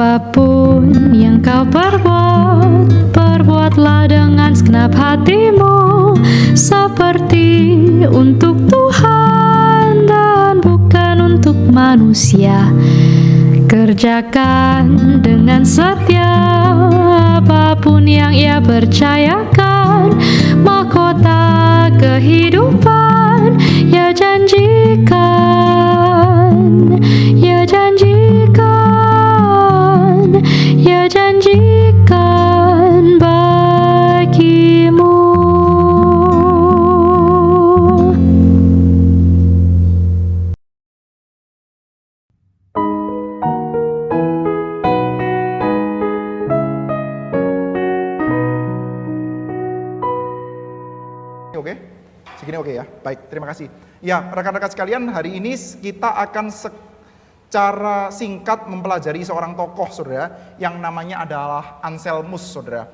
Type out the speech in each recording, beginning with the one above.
Apapun yang kau perbuat, perbuatlah dengan segenap hatimu, seperti untuk Tuhan dan bukan untuk manusia. Kerjakan dengan setia apapun yang ia percayakan, mahkota kehidupan ia janjikan, ia janjikan, ia janjikan bagimu. Oke? Segini oke ya? Baik, terima kasih. Ya, rekan-rekan sekalian, hari ini kita akan secara singkat mempelajari seorang tokoh, saudara, yang namanya adalah Anselmus, saudara.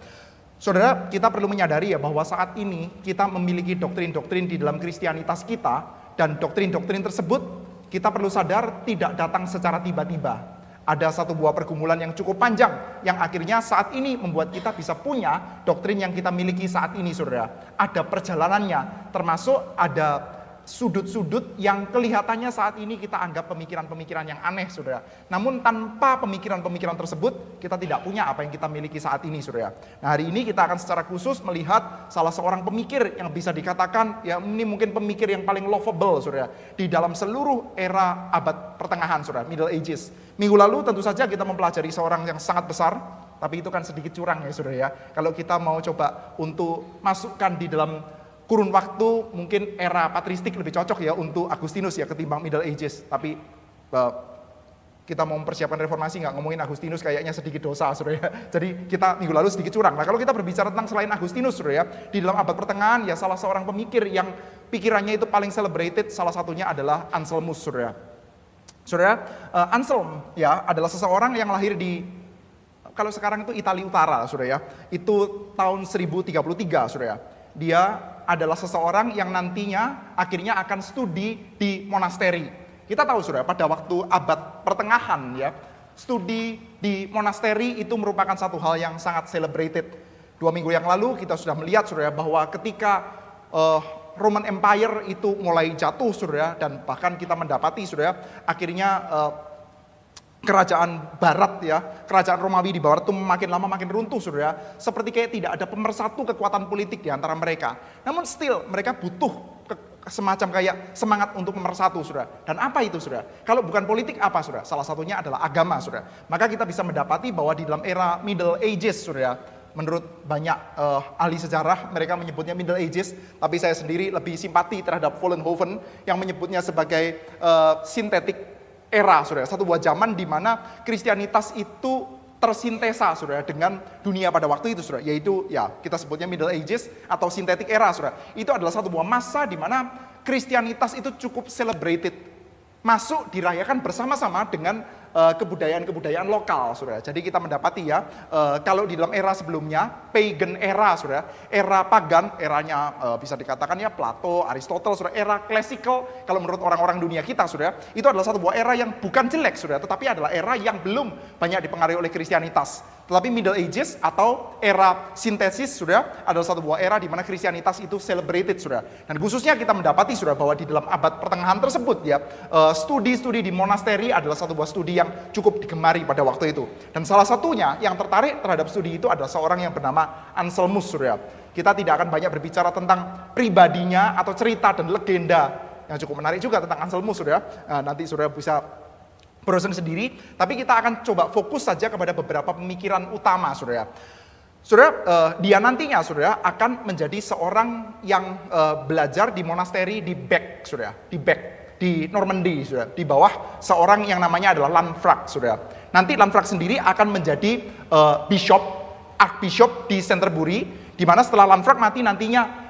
Saudara, kita perlu menyadari ya bahwa saat ini kita memiliki doktrin-doktrin di dalam Kristianitas kita, dan doktrin-doktrin tersebut kita perlu sadar tidak datang secara tiba-tiba. Ada satu buah pergumulan yang cukup panjang, yang akhirnya saat ini membuat kita bisa punya doktrin yang kita miliki saat ini, saudara. Ada perjalanannya, termasuk ada sudut-sudut yang kelihatannya saat ini kita anggap pemikiran-pemikiran yang aneh, saudara. Namun tanpa pemikiran-pemikiran tersebut, kita tidak punya apa yang kita miliki saat ini, saudara. Nah, hari ini kita akan secara khusus melihat salah seorang pemikir yang bisa dikatakan, ya ini mungkin pemikir yang paling lovable, saudara, di dalam seluruh era abad pertengahan, saudara, Middle Ages. Minggu lalu tentu saja kita mempelajari seorang yang sangat besar, tapi itu kan sedikit curang ya, saudara ya. Kalau kita mau coba untuk masukkan di dalam kurun waktu, mungkin era patristik lebih cocok ya untuk Agustinus ya ketimbang Middle Ages. Tapi kita mau mempersiapkan reformasi nggak ngomongin Agustinus kayaknya sedikit dosa, saudara ya. Jadi kita minggu lalu sedikit curang. Nah, kalau kita berbicara tentang selain Agustinus, saudara ya, di dalam abad pertengahan ya salah seorang pemikir yang pikirannya itu paling celebrated, salah satunya adalah Anselmus, saudara. Saudara, Anselm ya adalah seseorang yang lahir di, kalau sekarang itu Italia Utara, saudara ya. Itu tahun 1033, saudara ya. Dia adalah seseorang yang nantinya akhirnya akan studi di monasteri. Kita tahu, saudara, pada waktu abad pertengahan ya, studi di monasteri itu merupakan satu hal yang sangat celebrated. 2 minggu yang lalu kita sudah melihat, saudara, bahwa ketika Roman Empire itu mulai jatuh, saudara, dan bahkan kita mendapati, saudara, akhirnya kerajaan barat ya, kerajaan Romawi di barat itu makin lama makin runtuh, saudara. Seperti kayak tidak ada pemersatu kekuatan politik di antara mereka. Namun still mereka butuh semacam kayak semangat untuk pemersatu, saudara. Dan apa itu, saudara? Kalau bukan politik apa, saudara? Salah satunya adalah agama, saudara. Maka kita bisa mendapati bahwa di dalam era Middle Ages, saudara, menurut banyak ahli sejarah mereka menyebutnya Middle Ages, tapi saya sendiri lebih simpati terhadap Vollenhoven yang menyebutnya sebagai sintetik era, saudara, satu buah zaman di mana Kristianitas itu tersintesa, saudara, dengan dunia pada waktu itu, saudara, yaitu ya kita sebutnya Middle Ages atau sintetik era, saudara. Itu adalah satu buah masa di mana Kristianitas itu cukup celebrated, masuk dirayakan bersama-sama dengan kebudayaan-kebudayaan lokal, saudara. Jadi kita mendapati ya, kalau di dalam era sebelumnya, pagan era, saudara, era pagan, eranya bisa dikatakan ya Plato, Aristotle, saudara, era classical, kalau menurut orang-orang dunia kita, saudara, itu adalah satu buah era yang bukan jelek, saudara, tetapi adalah era yang belum banyak dipengaruhi oleh Kristianitas. Tetapi Middle Ages atau era sintesis, saudara, adalah satu buah era di mana Kristianitas itu celebrated, saudara. Dan khususnya kita mendapati, saudara, bahwa di dalam abad pertengahan tersebut ya, studi-studi di monasteri adalah satu buah studi yang cukup digemari pada waktu itu. Dan salah satunya yang tertarik terhadap studi itu adalah seorang yang bernama Anselmus, saudara. Kita tidak akan banyak berbicara tentang pribadinya atau cerita dan legenda yang cukup menarik juga tentang Anselmus, saudara. Nanti saudara bisa browsing sendiri, tapi kita akan coba fokus saja kepada beberapa pemikiran utama, saudara. Saudara, dia nantinya, saudara, akan menjadi seorang yang belajar di monasteri di Bec, saudara, di Normandy, saudara, di bawah seorang yang namanya adalah Lanfranc, saudara. Nanti Lanfranc sendiri akan menjadi archbishop di Canterbury, di mana setelah Lanfranc mati nantinya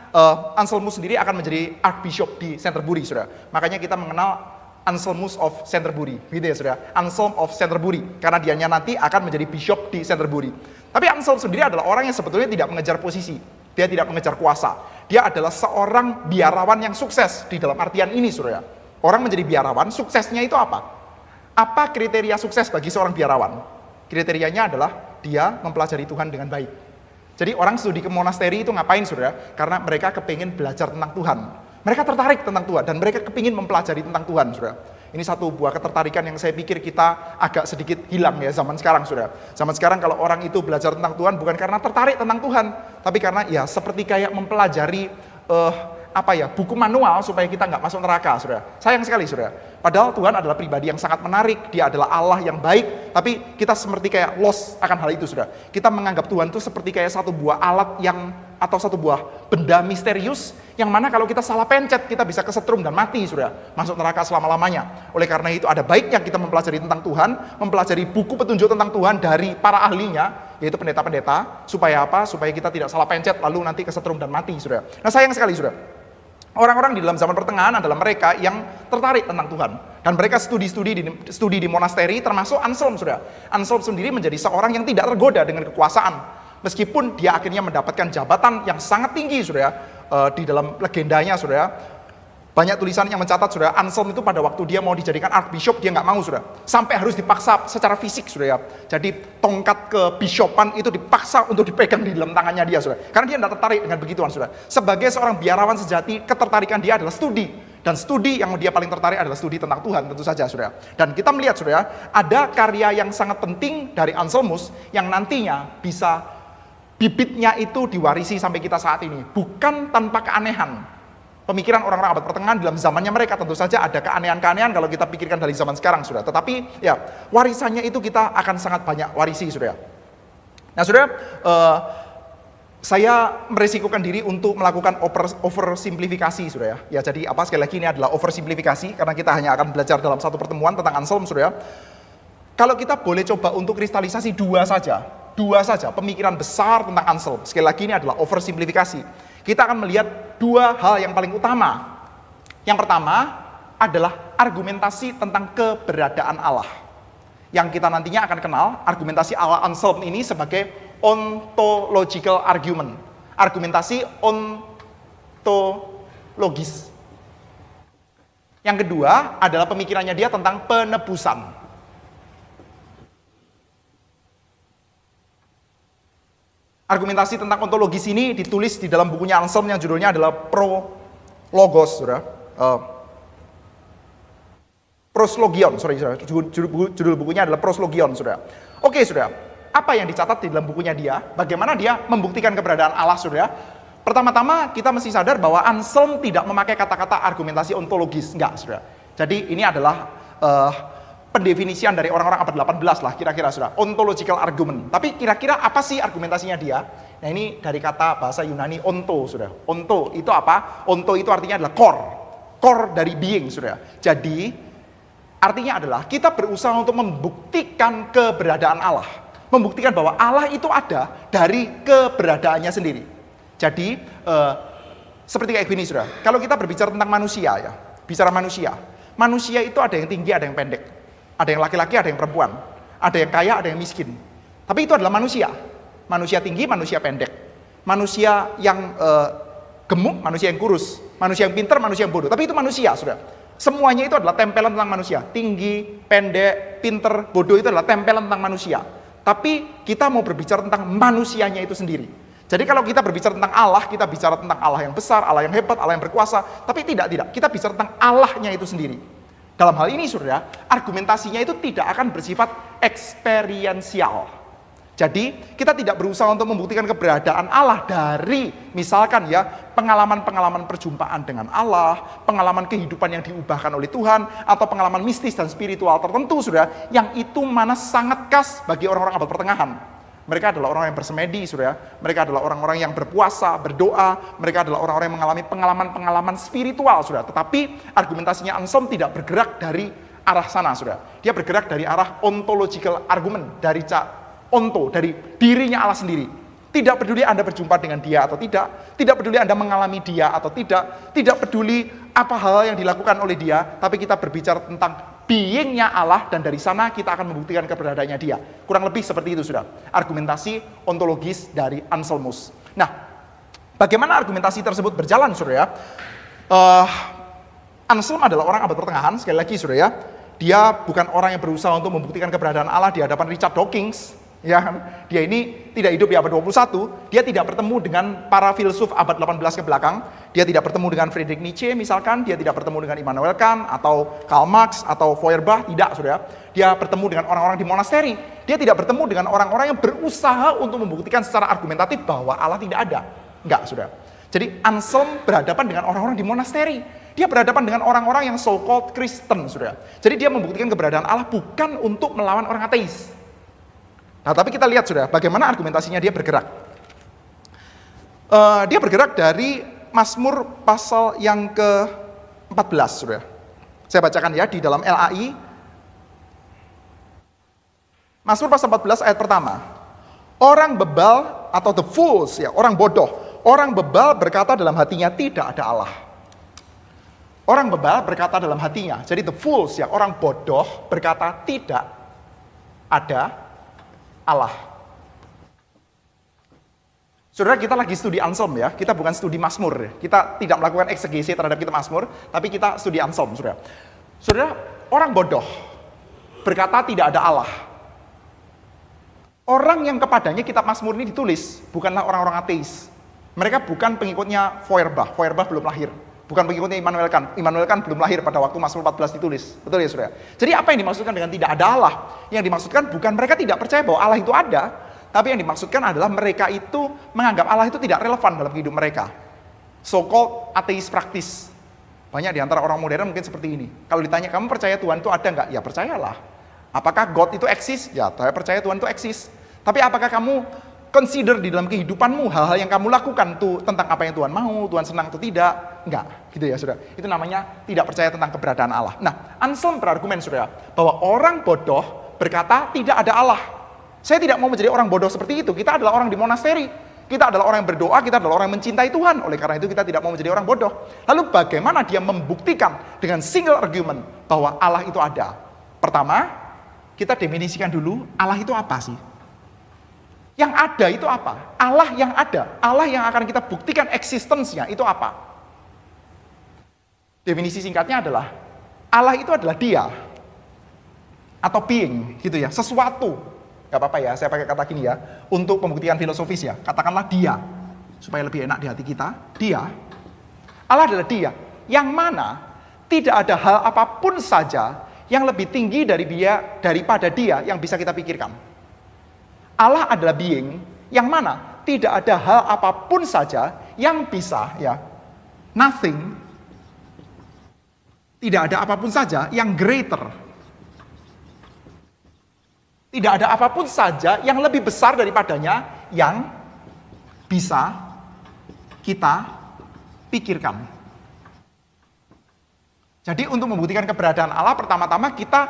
Anselmus sendiri akan menjadi archbishop di Canterbury, saudara. Makanya kita mengenal Anselmus of Canterbury, gitu ya, saudara. Anselm of Canterbury, karena dianya nanti akan menjadi bishop di Canterbury. Tapi Anselm sendiri adalah orang yang sebetulnya tidak mengejar posisi, dia tidak mengejar kuasa. Dia adalah seorang biarawan yang sukses di dalam artian ini, saudara. Orang menjadi biarawan, suksesnya itu apa? Apa kriteria sukses bagi seorang biarawan? Kriterianya adalah dia mempelajari Tuhan dengan baik. Jadi orang studi ke monasteri itu ngapain saudara? Karena mereka kepingin belajar tentang Tuhan. Mereka tertarik tentang Tuhan dan mereka kepingin mempelajari tentang Tuhan saudara. Ini satu buah ketertarikan yang saya pikir kita agak sedikit hilang ya zaman sekarang saudara. Zaman sekarang kalau orang itu belajar tentang Tuhan bukan karena tertarik tentang Tuhan, tapi karena ya seperti kayak mempelajari buku manual supaya kita nggak masuk neraka saudara. Sayang sekali saudara. Padahal Tuhan adalah pribadi yang sangat menarik, dia adalah Allah yang baik, tapi kita seperti kayak lost akan hal itu saudara. Kita menganggap Tuhan itu seperti kayak satu buah alat atau satu buah benda misterius yang mana kalau kita salah pencet kita bisa kesetrum dan mati saudara, masuk neraka selama-lamanya. Oleh karena itu ada baiknya kita mempelajari tentang Tuhan, mempelajari buku petunjuk tentang Tuhan dari para ahlinya, yaitu pendeta-pendeta, supaya apa? Supaya kita tidak salah pencet lalu nanti kesetrum dan mati saudara. Nah sayang sekali saudara. Orang-orang di dalam zaman pertengahan adalah mereka yang tertarik tentang Tuhan. Dan mereka studi di monasteri termasuk Anselm saudara. Anselm sendiri menjadi seorang yang tidak tergoda dengan kekuasaan. Meskipun dia akhirnya mendapatkan jabatan yang sangat tinggi saudara. Di dalam legendanya saudara. Banyak tulisan yang mencatat saudara, Anselm itu pada waktu dia mau dijadikan archbishop dia nggak mau saudara. Sampai harus dipaksa secara fisik saudara. Jadi tongkat kebishopan itu dipaksa untuk dipegang di dalam tangannya dia saudara. Karena dia tidak tertarik dengan begituan saudara. Sebagai seorang biarawan sejati, ketertarikan dia adalah studi. Dan studi yang dia paling tertarik adalah studi tentang Tuhan tentu saja saudara. Dan kita melihat saudara, ada karya yang sangat penting dari Anselmus yang nantinya bisa bibitnya itu diwarisi sampai kita saat ini. Bukan tanpa keanehan. Pemikiran orang-orang abad pertengahan dalam zamannya mereka tentu saja ada keanehan-keanehan kalau kita pikirkan dari zaman sekarang saudara. Tetapi ya warisannya itu kita akan sangat banyak warisi saudara. Nah saudara, saya meresikokan diri untuk melakukan oversimplifikasi saudara. Ya jadi sekali lagi ini adalah oversimplifikasi karena kita hanya akan belajar dalam satu pertemuan tentang Anselm saudara. Kalau kita boleh coba untuk kristalisasi dua saja pemikiran besar tentang Anselm. Sekali lagi ini adalah oversimplifikasi. Kita akan melihat dua hal yang paling utama. Yang pertama adalah argumentasi tentang keberadaan Allah. Yang kita nantinya akan kenal, argumentasi ala Anselm ini sebagai ontological argument. Argumentasi ontologis. Yang kedua adalah pemikirannya dia tentang penebusan. Argumentasi tentang ontologis ini ditulis di dalam bukunya Anselm yang judulnya adalah Prologos, saudara. Proslogion, saudara. Judul bukunya adalah Proslogion, saudara. Oke, saudara. Apa yang dicatat di dalam bukunya dia? Bagaimana dia membuktikan keberadaan Allah, saudara? Pertama-tama kita mesti sadar bahwa Anselm tidak memakai kata-kata argumentasi ontologis, enggak, saudara. Jadi ini adalah pendefinisian dari orang-orang abad 18 lah kira-kira saudara, ontological argument. Tapi kira-kira apa sih argumentasinya dia? Nah ini dari kata bahasa Yunani onto saudara. Onto itu apa? Onto itu artinya adalah core dari being saudara. Jadi artinya adalah kita berusaha untuk membuktikan keberadaan Allah. Membuktikan bahwa Allah itu ada dari keberadaannya sendiri. Jadi seperti kayak gini saudara. Kalau kita berbicara tentang manusia ya, bicara manusia itu ada yang tinggi, ada yang pendek. Ada yang laki-laki, ada yang perempuan. Ada yang kaya, ada yang miskin. Tapi itu adalah manusia. Manusia tinggi, manusia pendek. Manusia yang gemuk, manusia yang kurus. Manusia yang pintar, manusia yang bodoh. Tapi itu manusia, saudara. Semuanya itu adalah tempelan tentang manusia. Tinggi, pendek, pintar, bodoh itu adalah tempelan tentang manusia. Tapi kita mau berbicara tentang manusianya itu sendiri. Jadi kalau kita berbicara tentang Allah, kita bicara tentang Allah yang besar, Allah yang hebat, Allah yang berkuasa. Tapi tidak. Kita bicara tentang Allahnya itu sendiri. Dalam hal ini saudara, argumentasinya itu tidak akan bersifat eksperiensial. Jadi kita tidak berusaha untuk membuktikan keberadaan Allah dari misalkan ya pengalaman-pengalaman perjumpaan dengan Allah, pengalaman kehidupan yang diubahkan oleh Tuhan, atau pengalaman mistis dan spiritual tertentu saudara, yang itu mana sangat khas bagi orang-orang abad pertengahan. Mereka adalah orang yang bersemedi, saudara. Mereka adalah orang-orang yang berpuasa, berdoa. Mereka adalah orang-orang yang mengalami pengalaman-pengalaman spiritual, saudara. Tetapi argumentasinya Anselm tidak bergerak dari arah sana, saudara. Dia bergerak dari arah ontological argument, dari dari dirinya Allah sendiri. Tidak peduli Anda berjumpa dengan dia atau tidak peduli Anda mengalami dia atau tidak peduli apa hal yang dilakukan oleh dia, tapi kita berbicara tentang being-nya Allah, dan dari sana kita akan membuktikan keberadaannya dia. Kurang lebih seperti itu sudah argumentasi ontologis dari Anselmus. Nah, bagaimana argumentasi tersebut berjalan saudara? Anselm adalah orang abad pertengahan, sekali lagi saudara. Dia bukan orang yang berusaha untuk membuktikan keberadaan Allah di hadapan Richard Dawkins. Ya kan? Dia ini tidak hidup di abad 21, dia tidak bertemu dengan para filsuf abad 18 ke belakang, dia tidak bertemu dengan Friedrich Nietzsche misalkan, dia tidak bertemu dengan Immanuel Kant atau Karl Marx atau Feuerbach, tidak saudara. Dia bertemu dengan orang-orang di monasteri, dia tidak bertemu dengan orang-orang yang berusaha untuk membuktikan secara argumentatif bahwa Allah tidak ada. Enggak saudara. Jadi Anselm berhadapan dengan orang-orang di monasteri, dia berhadapan dengan orang-orang yang so-called Kristen saudara. Jadi dia membuktikan keberadaan Allah bukan untuk melawan orang ateis. Nah, tapi kita lihat sudah bagaimana argumentasinya dia bergerak. Dia bergerak dari Mazmur pasal yang ke-14, sudah. Saya bacakan ya di dalam LAI. Mazmur pasal 14 ayat pertama. Orang bebal atau the fools ya, orang bodoh. Orang bebal berkata dalam hatinya tidak ada Allah. Orang bebal berkata dalam hatinya. Jadi the fools ya, orang bodoh berkata tidak ada Allah. Saudara, kita lagi studi Anselm ya, kita bukan studi Mazmur. Kita tidak melakukan eksegesi terhadap kitab Mazmur, tapi kita studi Anselm, saudara. Saudara, orang bodoh berkata tidak ada Allah. Orang yang kepadanya kitab Mazmur ini ditulis bukanlah orang-orang ateis. Mereka bukan pengikutnya Feuerbach. Feuerbach belum lahir. Bukan pengikutnya Immanuel Kant. Immanuel Kant belum lahir pada waktu Mazmur 14 ditulis. Betul ya saudara? Jadi apa yang dimaksudkan dengan tidak ada Allah? Yang dimaksudkan bukan mereka tidak percaya bahwa Allah itu ada, tapi yang dimaksudkan adalah mereka itu menganggap Allah itu tidak relevan dalam hidup mereka. So-called ateis praktis. Banyak di antara orang modern mungkin seperti ini. Kalau ditanya, kamu percaya Tuhan itu ada nggak? Ya percayalah. Apakah God itu eksis? Ya, saya percaya Tuhan itu eksis. Tapi apakah kamu consider di dalam kehidupanmu hal-hal yang kamu lakukan tuh tentang apa yang Tuhan mau, Tuhan senang atau tidak? Enggak, gitu ya saudara. Itu namanya tidak percaya tentang keberadaan Allah. Nah, Anselm berargumen saudara, bahwa orang bodoh berkata tidak ada Allah. Saya tidak mau menjadi orang bodoh seperti itu. Kita adalah orang di monasteri. Kita adalah orang yang berdoa, kita adalah orang yang mencintai Tuhan. Oleh karena itu kita tidak mau menjadi orang bodoh. Lalu bagaimana dia membuktikan dengan single argument bahwa Allah itu ada? Pertama, kita definisikan dulu Allah itu apa sih? Yang ada itu apa? Allah yang ada, Allah yang akan kita buktikan eksistensinya itu apa? Definisi singkatnya adalah Allah itu adalah dia atau being gitu ya, sesuatu. Gak apa-apa ya, saya pakai kata gini ya, untuk pembuktian filosofis ya, katakanlah dia, supaya lebih enak di hati kita. Dia, Allah adalah dia, yang mana tidak ada hal apapun saja yang lebih tinggi daripada dia yang bisa kita pikirkan. Allah adalah being yang mana tidak ada hal apapun saja yang bisa ya, nothing, tidak ada apapun saja yang greater, tidak ada apapun saja yang lebih besar daripadanya yang bisa kita pikirkan. Jadi untuk membuktikan keberadaan Allah, pertama-tama kita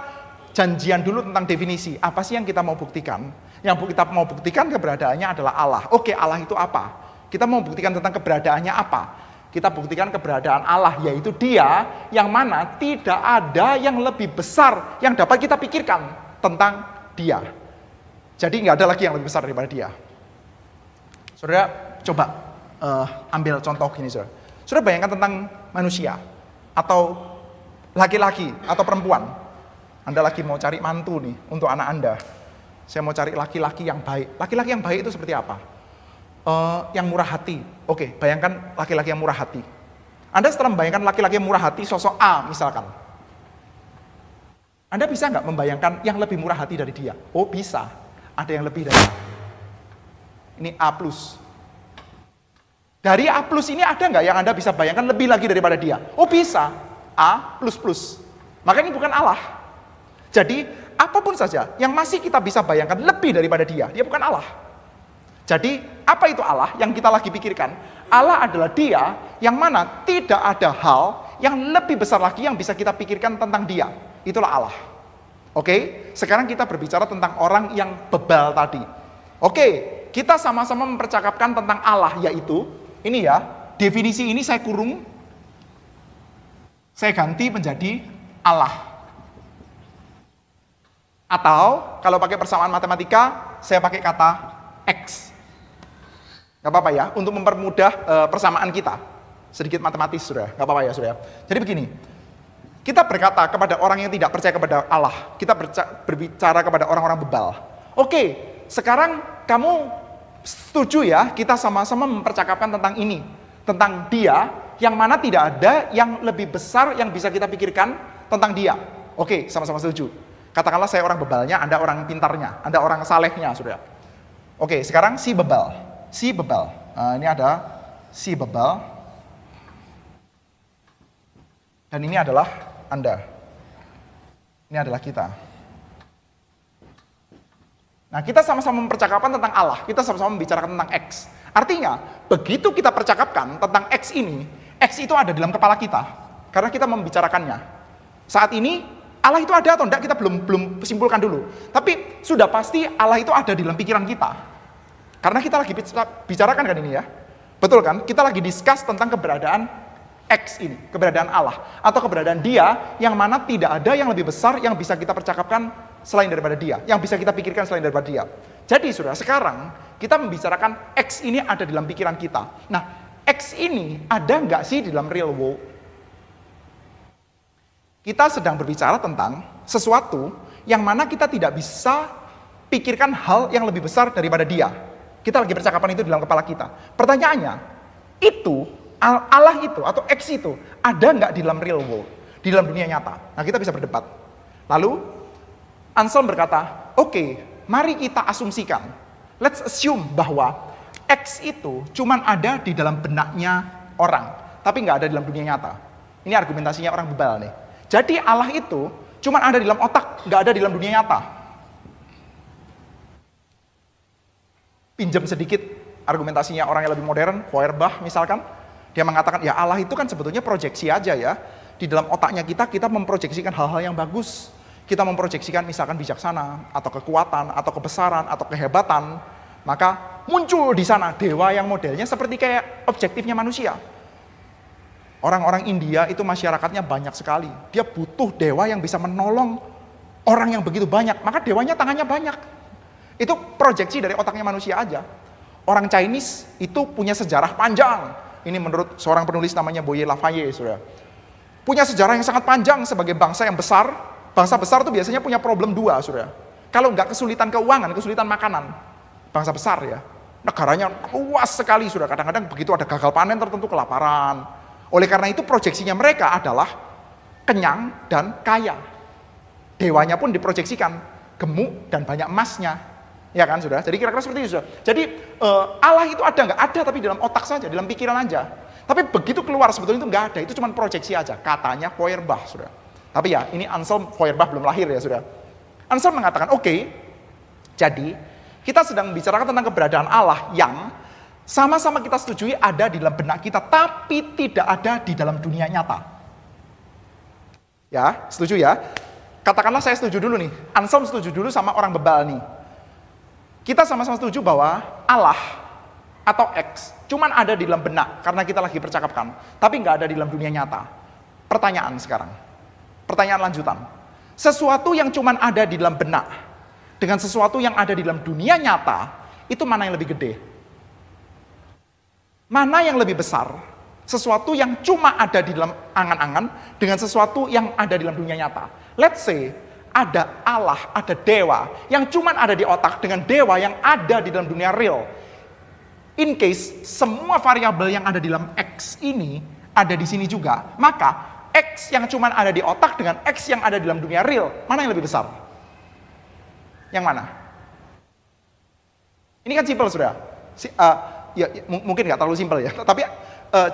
janjian dulu tentang definisi. Apa sih yang kita mau buktikan? Yang kita mau buktikan keberadaannya adalah Allah. Oke, Allah itu apa? Kita mau buktikan tentang keberadaannya apa? Kita buktikan keberadaan Allah, yaitu dia yang mana tidak ada yang lebih besar yang dapat kita pikirkan tentang dia. Jadi nggak ada lagi yang lebih besar daripada dia. Saudara, coba ambil contoh gini, saudara. Saudara bayangkan tentang manusia, atau laki-laki, atau perempuan. Anda lagi mau cari mantu nih, untuk anak Anda. Saya mau cari laki-laki yang baik. Laki-laki yang baik itu seperti apa? Yang murah hati. Oke, bayangkan laki-laki yang murah hati. Anda setelah membayangkan laki-laki yang murah hati, sosok A misalkan. Anda bisa nggak membayangkan yang lebih murah hati dari dia? Oh bisa, ada yang lebih dari ini A+. Dari A+ ini ada nggak yang Anda bisa bayangkan lebih lagi daripada dia? Oh bisa, A++. Maka ini bukan Allah. Jadi, apapun saja yang masih kita bisa bayangkan lebih daripada dia bukan Allah. Jadi, apa itu Allah yang kita lagi pikirkan? Allah adalah dia yang mana tidak ada hal yang lebih besar lagi yang bisa kita pikirkan tentang dia. Itulah Allah. Oke, sekarang kita berbicara tentang orang yang bebal tadi. Oke, kita sama-sama mempercakapkan tentang Allah, yaitu, ini ya, definisi ini saya kurung, saya ganti menjadi Allah. Atau kalau pakai persamaan matematika, saya pakai kata X. Gak apa-apa ya, untuk mempermudah persamaan kita. Sedikit matematis sudah, gak apa-apa ya sudah. Jadi begini, Kita berkata kepada orang yang tidak percaya kepada Allah, kita berbicara kepada orang-orang bebal. Oke, sekarang kamu setuju ya, kita sama-sama mempercakapkan tentang ini, tentang dia, yang mana tidak ada yang lebih besar yang bisa kita pikirkan tentang dia. Oke, sama-sama setuju. Katakanlah saya orang bebalnya, Anda orang pintarnya, Anda orang salehnya, saudara. Oke, sekarang si bebal. Nah, ini ada si bebal. Dan ini adalah Anda. Ini adalah kita. Nah, kita sama-sama mempercakapkan tentang Allah, kita sama-sama membicarakan tentang X. Artinya, begitu kita percakapkan tentang X ini, X itu ada dalam kepala kita, karena kita membicarakannya. Saat ini, Allah itu ada atau enggak, kita belum simpulkan dulu. Tapi, sudah pasti Allah itu ada di dalam pikiran kita. Karena kita lagi bicarakan kan ini ya. Betul kan? Kita lagi discuss tentang keberadaan X ini, keberadaan Allah. Atau keberadaan dia, yang mana tidak ada yang lebih besar yang bisa kita percakapkan selain daripada dia, yang bisa kita pikirkan selain daripada dia. Jadi saudara, sekarang kita membicarakan X ini ada di dalam pikiran kita. Nah, X ini ada nggak sih di dalam real world? Kita sedang berbicara tentang sesuatu yang mana kita tidak bisa pikirkan hal yang lebih besar daripada dia. Kita lagi percakapan itu di dalam kepala kita. Pertanyaannya, itu, Allah itu atau X itu ada nggak di dalam real world? Di dalam dunia nyata? Nah, kita bisa berdebat. Lalu, Anselm berkata, oke, mari kita asumsikan. Let's assume bahwa X itu cuman ada di dalam benaknya orang, tapi nggak ada di dalam dunia nyata. Ini argumentasinya orang bebal nih. Jadi Allah itu cuman ada di dalam otak, nggak ada di dalam dunia nyata. Pinjam sedikit argumentasinya orang yang lebih modern, Feuerbach misalkan. Dia mengatakan, ya Allah itu kan sebetulnya proyeksi aja ya. Di dalam otaknya kita memproyeksikan hal-hal yang bagus. Kita memproyeksikan misalkan bijaksana, atau kekuatan, atau kebesaran, atau kehebatan. Maka muncul di sana dewa yang modelnya seperti kayak objektifnya manusia. Orang-orang India itu masyarakatnya banyak sekali. Dia butuh dewa yang bisa menolong orang yang begitu banyak. Maka dewanya tangannya banyak. Itu proyeksi dari otaknya manusia aja. Orang Chinese itu punya sejarah panjang. Ini menurut seorang penulis namanya Boye Lafayette, saudara. Punya sejarah yang sangat panjang sebagai bangsa yang besar. Bangsa besar itu biasanya punya problem dua, saudara. Kalau nggak kesulitan keuangan, kesulitan makanan. Bangsa besar ya. Negaranya luas sekali, saudara. Kadang-kadang begitu ada gagal panen tertentu kelaparan. Oleh karena itu proyeksinya mereka adalah kenyang dan kaya. Dewanya pun diproyeksikan gemuk dan banyak emasnya. Ya kan, saudara? Jadi kira-kira seperti itu, saudara. Jadi Allah itu ada nggak? Ada, tapi dalam otak saja, dalam pikiran aja. Tapi begitu keluar sebetulnya itu nggak ada. Itu cuma proyeksi aja. Katanya Feuerbach, saudara. Tapi ya, ini Anselm, Feuerbach belum lahir ya, saudara. Anselm mengatakan, oke, jadi kita sedang membicarakan tentang keberadaan Allah yang sama-sama kita setujui ada di dalam benak kita, tapi tidak ada di dalam dunia nyata. Ya, setuju ya? Katakanlah saya setuju dulu nih. Anselm setuju dulu sama orang bebal nih. Kita sama-sama setuju bahwa Allah atau X cuman ada di dalam benak karena kita lagi percakapkan, tapi nggak ada di dalam dunia nyata. Pertanyaan sekarang, pertanyaan lanjutan. Sesuatu yang cuman ada di dalam benak dengan sesuatu yang ada di dalam dunia nyata, itu mana yang lebih gede? Mana yang lebih besar? Sesuatu yang cuma ada di dalam angan-angan dengan sesuatu yang ada di dalam dunia nyata. Let's say ada Allah, ada dewa yang cuman ada di otak dengan dewa yang ada di dalam dunia real. In case semua variabel yang ada di dalam X ini ada di sini juga, maka X yang cuman ada di otak dengan X yang ada di dalam dunia real, mana yang lebih besar? Yang mana? Ini kan simpel, saudara. Mungkin nggak terlalu simpel ya, tapi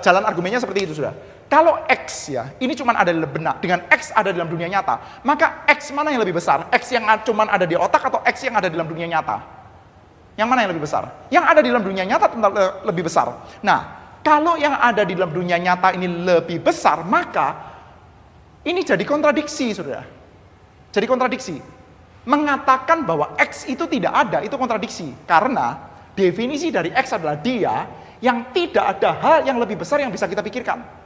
jalan argumennya seperti itu, saudara. Kalau X ya, ini cuma ada di dalam benak, dengan X ada dalam dunia nyata, maka X mana yang lebih besar? X yang cuma ada di otak atau X yang ada di dalam dunia nyata? Yang mana yang lebih besar? Yang ada di dalam dunia nyata tentu lebih besar. Nah, kalau yang ada di dalam dunia nyata ini lebih besar, maka ini jadi kontradiksi, saudara. Jadi kontradiksi. Mengatakan bahwa X itu tidak ada, itu kontradiksi. Karena definisi dari X adalah dia yang tidak ada hal yang lebih besar yang bisa kita pikirkan.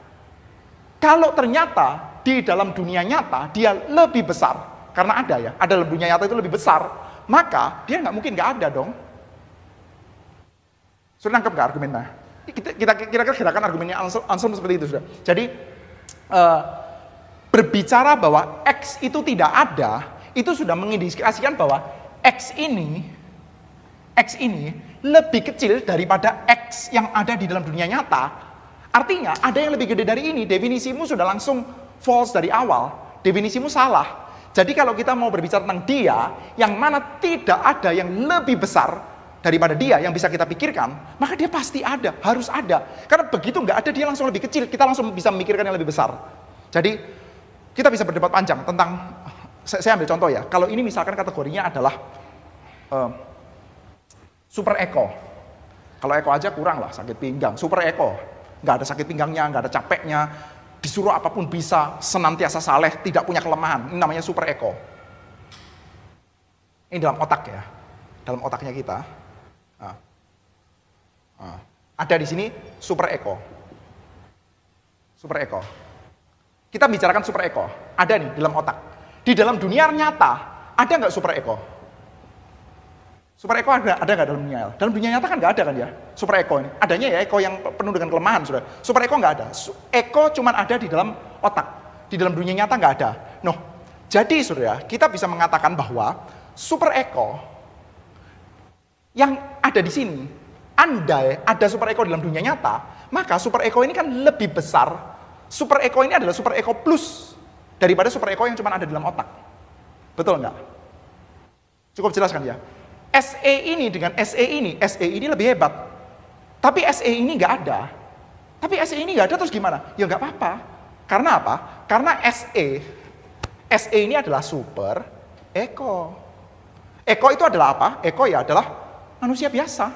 Kalau ternyata di dalam dunia nyata dia lebih besar, karena ada ya, ada dalam dunia nyata itu lebih besar, maka dia nggak mungkin nggak ada dong. Sudah nangkep nggak argumennya? Kita kira-kira gerakan argumennya Anselm seperti itu sudah. Jadi berbicara bahwa X itu tidak ada, itu sudah mengindikasikan bahwa X ini lebih kecil daripada X yang ada di dalam dunia nyata. Artinya ada yang lebih gede dari ini. Definisimu sudah langsung false dari awal. Definisimu salah. Jadi kalau kita mau berbicara tentang dia, yang mana tidak ada yang lebih besar daripada dia yang bisa kita pikirkan, maka dia pasti ada, harus ada. Karena begitu nggak ada, dia langsung lebih kecil, kita langsung bisa memikirkan yang lebih besar. Jadi kita bisa berdebat panjang tentang, saya ambil contoh ya, kalau ini misalkan kategorinya adalah super eko. Kalau eko aja kurang lah, sakit pinggang. Super eko, nggak ada sakit pinggangnya, nggak ada capeknya, disuruh apapun bisa, senantiasa saleh, tidak punya kelemahan. Ini namanya super eko. Ini dalam otak ya, dalam otaknya kita. Ada di sini super eko. Super eko. Kita bicarakan super eko, ada nih dalam otak. Di dalam dunia nyata, ada nggak super eko? Super eko ada nggak dalam dunia? Dalam dunia nyata kan nggak ada kan ya, super eko ini. Adanya ya eko yang penuh dengan kelemahan, sudah. Super eko nggak ada. Eko cuma ada di dalam otak. Di dalam dunia nyata nggak ada. Noh, jadi saudara, kita bisa mengatakan bahwa super eko yang ada di sini, andai ada super eko dalam dunia nyata, maka super eko ini kan lebih besar. Super eko ini adalah super eko plus daripada super eko yang cuma ada dalam otak. Betul nggak? Cukup jelaskan ya. SE ini dengan SE ini lebih hebat. Tapi SE ini nggak ada. Tapi SE ini nggak ada terus gimana? Ya nggak apa-apa. Karena apa? Karena SE ini adalah super eko. Eko itu adalah apa? Eko ya adalah manusia biasa.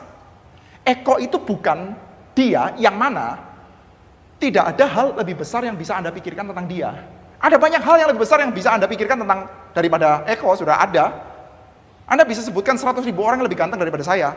Eko itu bukan dia yang mana tidak ada hal lebih besar yang bisa Anda pikirkan tentang dia. Ada banyak hal yang lebih besar yang bisa Anda pikirkan tentang daripada Eko, sudah ada. Anda bisa sebutkan 100.000 orang yang lebih ganteng daripada saya.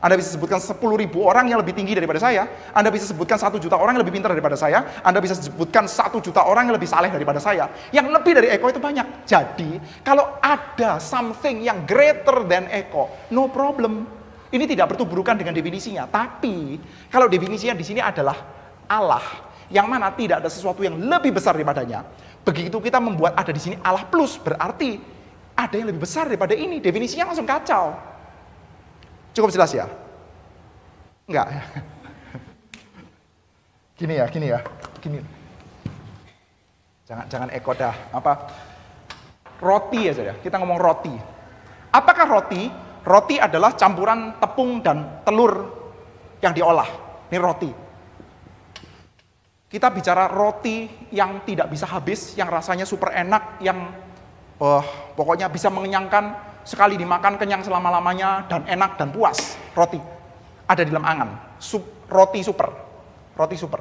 Anda bisa sebutkan 10.000 orang yang lebih tinggi daripada saya. Anda bisa sebutkan 1 juta orang yang lebih pintar daripada saya. Anda bisa sebutkan 1 juta orang yang lebih saleh daripada saya. Yang lebih dari Eko itu banyak. Jadi, kalau ada something yang greater than Eko, no problem. Ini tidak bertuburukan dengan definisinya. Tapi, kalau definisinya di sini adalah Allah, yang mana tidak ada sesuatu yang lebih besar daripadanya. Begitu kita membuat ada di sini Allah plus, berarti ada yang lebih besar daripada ini. Definisinya langsung kacau. Cukup jelas ya? Enggak. Gini ya. Jangan eko dah. Roti aja ya. Kita ngomong roti. Apakah roti? Roti adalah campuran tepung dan telur yang diolah. Ini roti. Kita bicara roti yang tidak bisa habis, yang rasanya super enak, yang pokoknya bisa mengenyangkan, sekali dimakan kenyang selama-lamanya, dan enak dan puas. Roti. Ada di dalam angan. Roti super.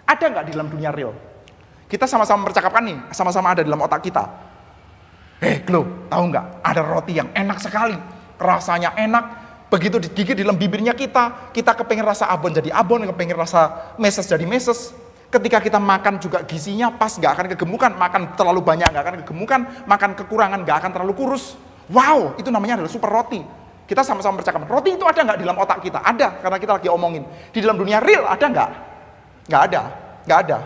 Ada nggak di dalam dunia real? Kita sama-sama percakapan nih, sama-sama ada di dalam otak kita. Glo, tahu nggak? Ada roti yang enak sekali. Rasanya enak. Begitu digigit di dalam bibirnya kita kepengen rasa abon jadi abon, kepengen rasa meses jadi meses. Ketika kita makan juga gizinya pas, nggak akan kegemukan. Makan terlalu banyak nggak akan kegemukan. Makan kekurangan nggak akan terlalu kurus. Wow, itu namanya adalah super roti. Kita sama-sama percakapan. Roti itu ada nggak di dalam otak kita? Ada, karena kita lagi omongin. Di dalam dunia real ada nggak? Nggak ada.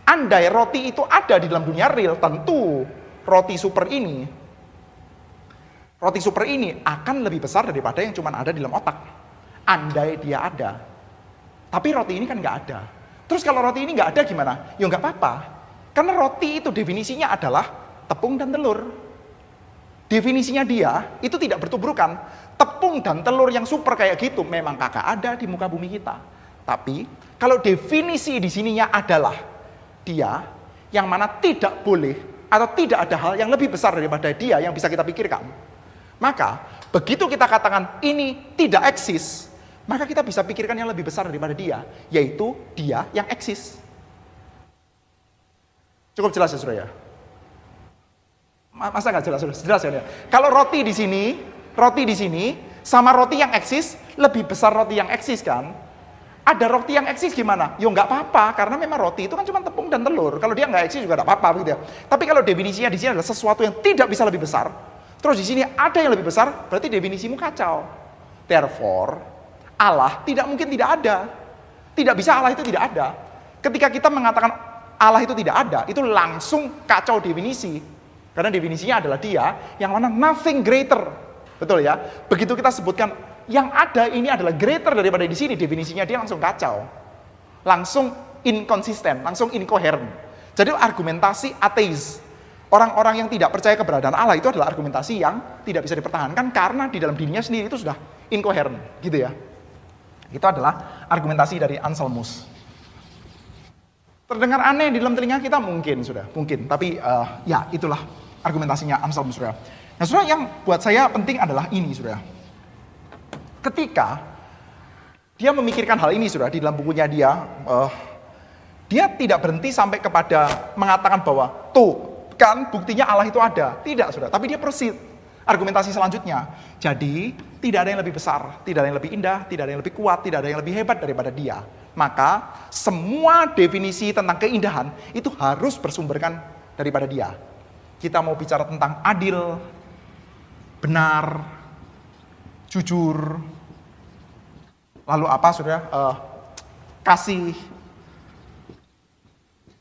Andai roti itu ada di dalam dunia real, tentu roti super ini akan lebih besar daripada yang cuma ada di dalam otak. Andai dia ada. Tapi roti ini kan nggak ada. Terus kalau roti ini nggak ada gimana? Ya nggak apa-apa. Karena roti itu definisinya adalah tepung dan telur. Definisinya dia itu tidak bertuburukan. Tepung dan telur yang super kayak gitu memang kagak ada di muka bumi kita. Tapi kalau definisi di sininya adalah dia yang mana tidak boleh atau tidak ada hal yang lebih besar daripada dia yang bisa kita pikirkan. Maka begitu kita katakan ini tidak eksis, maka kita bisa pikirkan yang lebih besar daripada dia, yaitu dia yang eksis. Cukup jelas ya saudara? Masa nggak jelas? Jelas ya? Kalau roti di sini sama roti yang eksis, lebih besar roti yang eksis kan? Ada roti yang eksis gimana? Ya nggak apa-apa, karena memang roti itu kan cuma tepung dan telur. Kalau dia nggak eksis juga nggak apa-apa begitu ya. Tapi kalau definisinya di sini adalah sesuatu yang tidak bisa lebih besar, terus di sini ada yang lebih besar, berarti definisimu kacau. Therefore, Allah tidak mungkin tidak ada. Tidak bisa Allah itu tidak ada. Ketika kita mengatakan Allah itu tidak ada, itu langsung kacau definisi. Karena definisinya adalah dia yang mana nothing greater. Betul ya? Begitu kita sebutkan yang ada ini adalah greater daripada di sini, definisinya dia langsung kacau. Langsung inkonsisten, langsung incoherent. Jadi argumentasi ateis. Orang-orang yang tidak percaya keberadaan Allah itu adalah argumentasi yang tidak bisa dipertahankan karena di dalam dirinya sendiri itu sudah incoherent, gitu ya. Itu adalah argumentasi dari Anselmus. Terdengar aneh di dalam telinga kita mungkin, tapi ya itulah argumentasinya Anselmus, saudara. Nah, saudara, yang buat saya penting adalah ini, saudara. Ketika dia memikirkan hal ini, saudara, di dalam bukunya dia tidak berhenti sampai kepada mengatakan bahwa tuh kan buktinya Allah itu ada. Tidak, saudara. Tapi dia proceed argumentasi selanjutnya. Jadi tidak ada yang lebih besar, tidak ada yang lebih indah, tidak ada yang lebih kuat, tidak ada yang lebih hebat daripada dia. Maka semua definisi tentang keindahan itu harus bersumberkan daripada dia. Kita mau bicara tentang adil, benar, jujur, lalu apa, saudara? Kasih.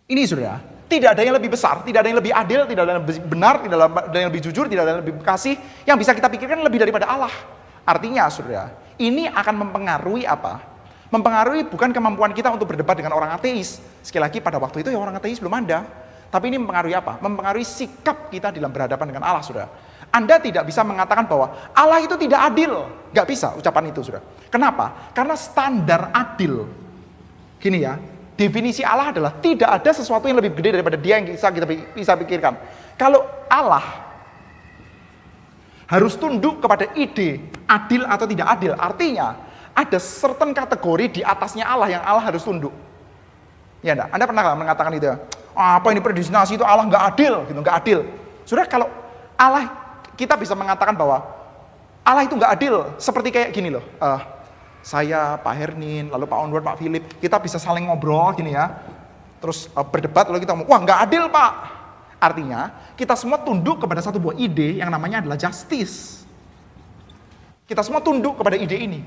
Ini, saudara, tidak ada yang lebih besar, tidak ada yang lebih adil, tidak ada yang lebih benar, tidak ada yang lebih jujur, tidak ada yang lebih kasih, yang bisa kita pikirkan lebih daripada Allah. Artinya, saudara, ini akan mempengaruhi apa? Mempengaruhi bukan kemampuan kita untuk berdebat dengan orang ateis. Sekali lagi, pada waktu itu ya orang ateis belum ada. Tapi ini mempengaruhi apa? Mempengaruhi sikap kita dalam berhadapan dengan Allah, saudara. Anda tidak bisa mengatakan bahwa Allah itu tidak adil. Nggak bisa ucapan itu, saudara. Kenapa? Karena standar adil. Gini ya, definisi Allah adalah tidak ada sesuatu yang lebih gede daripada dia yang kita bisa pikirkan. Kalau Allah harus tunduk kepada ide adil atau tidak adil, artinya ada certain kategori di atasnya Allah yang Allah harus tunduk. Ya enggak? Anda pernah mengatakan itu ya? Apa ini predestinasi itu Allah nggak adil, gitu, nggak adil. Sudah, kalau Allah, kita bisa mengatakan bahwa Allah itu nggak adil, seperti kayak gini loh. Saya, Pak Hernin, lalu Pak Onward, Pak Philip, kita bisa saling ngobrol gini ya. Terus berdebat, lalu kita ngomong, wah nggak adil Pak. Artinya, kita semua tunduk kepada satu buah ide yang namanya adalah justice. Kita semua tunduk kepada ide ini.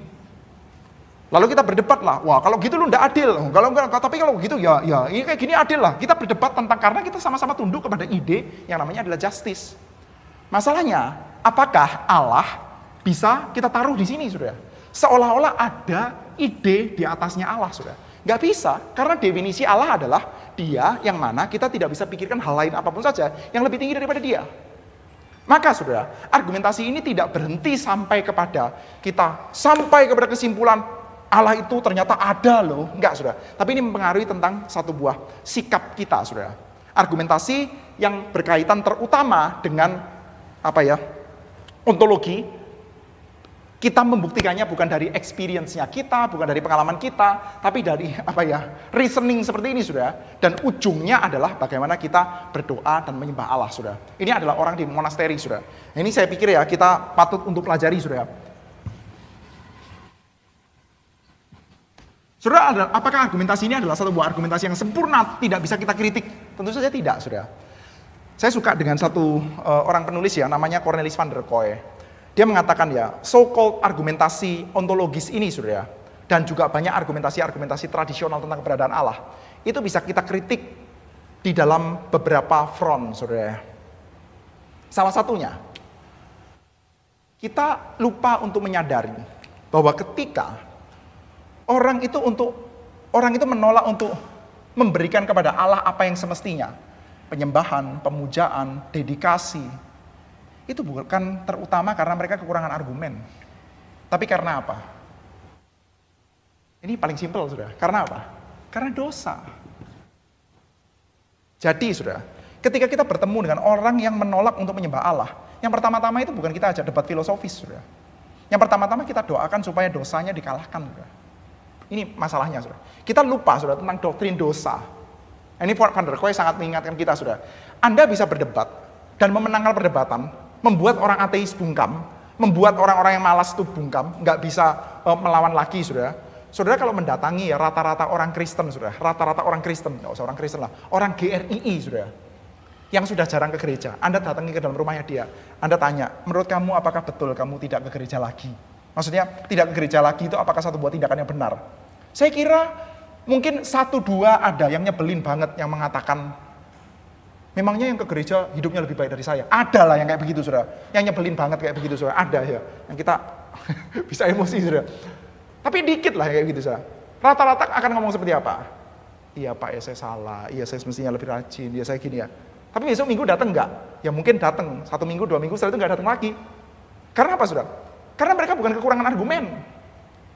Lalu kita berdebat lah, wah kalau gitu lu nggak adil. Tapi kalau gitu ya ini kayak gini adil lah. Kita berdebat tentang, karena kita sama-sama tunduk kepada ide yang namanya adalah justice. Masalahnya, apakah Allah bisa kita taruh di sini, saudara? Seolah-olah ada ide di atasnya Allah, saudara. Nggak bisa, karena definisi Allah adalah dia yang mana kita tidak bisa pikirkan hal lain apapun saja yang lebih tinggi daripada dia. Maka, saudara, argumentasi ini tidak berhenti sampai kepada kesimpulan Allah itu ternyata ada loh. Enggak, saudara. Tapi ini mempengaruhi tentang satu buah sikap kita, saudara. Argumentasi yang berkaitan terutama dengan ontologi. Kita membuktikannya bukan dari experience-nya kita, bukan dari pengalaman kita, tapi dari reasoning seperti ini, saudara. Dan ujungnya adalah bagaimana kita berdoa dan menyembah Allah, saudara. Ini adalah orang di monasteri, saudara. Ini saya pikir ya kita patut untuk pelajari, saudara. Saudara, apakah argumentasi ini adalah satu buah argumentasi yang sempurna, tidak bisa kita kritik? Tentu saja tidak, saudara. Saya suka dengan satu orang penulis ya, namanya Cornelis van der Kooi. Dia mengatakan ya, so-called argumentasi ontologis ini, saudara, dan juga banyak argumentasi-argumentasi tradisional tentang keberadaan Allah, itu bisa kita kritik di dalam beberapa front, saudara. Salah satunya, kita lupa untuk menyadari bahwa ketika orang itu menolak untuk memberikan kepada Allah apa yang semestinya, penyembahan, pemujaan, dedikasi, itu bukan terutama karena mereka kekurangan argumen, tapi karena apa? Ini paling simpel, saudara. Karena apa? Karena dosa. Jadi, saudara, ketika kita bertemu dengan orang yang menolak untuk menyembah Allah, yang pertama-tama itu bukan kita ajak debat filosofis, saudara. Yang pertama-tama kita doakan supaya dosanya dikalahkan, saudara. Ini masalahnya, saudara. Kita lupa, saudara, tentang doktrin dosa. Ini Van der Kooi sangat mengingatkan kita, saudara. Anda bisa berdebat dan memenangkan perdebatan, membuat orang ateis bungkam, membuat orang-orang yang malas itu bungkam, nggak bisa melawan lagi, saudara. Saudara kalau mendatangi ya rata-rata orang Kristen, saudara, nggak usah orang Kristen lah, orang GRII, saudara, yang sudah jarang ke gereja. Anda datangi ke dalam rumahnya dia, Anda tanya, menurut kamu apakah betul kamu tidak ke gereja lagi? Maksudnya tidak ke gereja lagi itu apakah satu buah tindakan yang benar? Saya kira Mungkin 1-2 ada yang nyebelin banget, yang mengatakan, memangnya yang ke gereja hidupnya lebih baik dari saya? Ada lah yang kayak begitu, saudara. Yang nyebelin banget kayak begitu, saudara. Ada ya, yang kita bisa emosi, saudara. Tapi dikit lah kayak gitu, saudara. Rata-rata akan ngomong seperti apa? Iya Pak, ya saya salah, iya saya semestinya lebih rajin, iya saya gini ya. Tapi besok minggu datang enggak? Ya mungkin datang, 1 minggu, 2 minggu, setelah itu enggak datang lagi. Karena apa, saudara? Karena mereka bukan kekurangan argumen.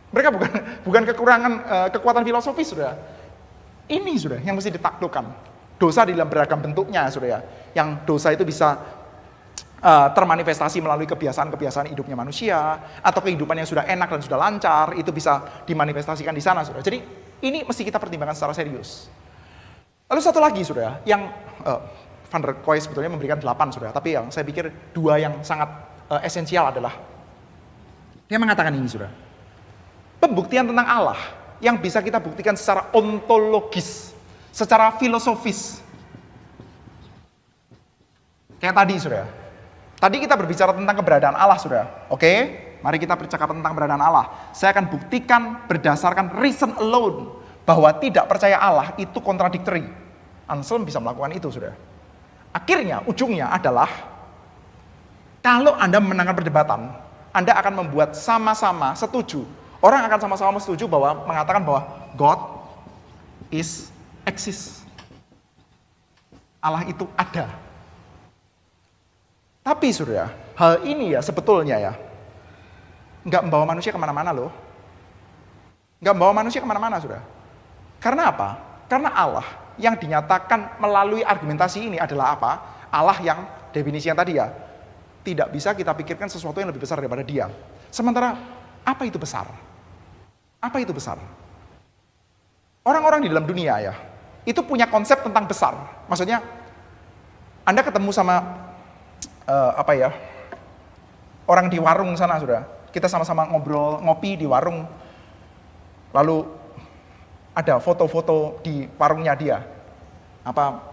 Mereka bukan kekurangan kekuatan filosofis, saudara. Ini, saudara, yang mesti ditaklukkan. Dosa di dalam beragam bentuknya, saudara. Yang dosa itu bisa termanifestasi melalui kebiasaan-kebiasaan hidupnya manusia, atau kehidupan yang sudah enak dan sudah lancar, itu bisa dimanifestasikan di sana, saudara. Jadi, ini mesti kita pertimbangkan secara serius. Lalu satu lagi, saudara, yang Van der Kooi sebetulnya memberikan 8, saudara. Tapi yang saya pikir 2 yang sangat esensial adalah, dia mengatakan ini, saudara. Pembuktian tentang Allah yang bisa kita buktikan secara ontologis, secara filosofis. Kayak tadi, saudara. Tadi kita berbicara tentang keberadaan Allah, saudara. Oke, mari kita bercakap tentang keberadaan Allah. Saya akan buktikan berdasarkan reason alone bahwa tidak percaya Allah itu kontradiktori. Anselm bisa melakukan itu, saudara. Akhirnya, ujungnya adalah kalau Anda memenangkan perdebatan, Anda akan membuat sama-sama setuju. Orang akan sama-sama setuju bahwa mengatakan bahwa God exist. Allah itu ada. Tapi, saudara, hal ini ya sebetulnya ya nggak membawa manusia kemana-mana loh. Nggak membawa manusia kemana-mana, saudara. Karena apa? Karena Allah yang dinyatakan melalui argumentasi ini adalah apa? Allah yang definisi yang tadi ya, tidak bisa kita pikirkan sesuatu yang lebih besar daripada dia. Sementara, apa itu besar? Apa itu besar? Orang-orang di dalam dunia ya, itu punya konsep tentang besar. Maksudnya, Anda ketemu sama orang di warung sana, saudara. Kita sama-sama ngobrol, ngopi di warung. Lalu ada foto-foto di warungnya dia.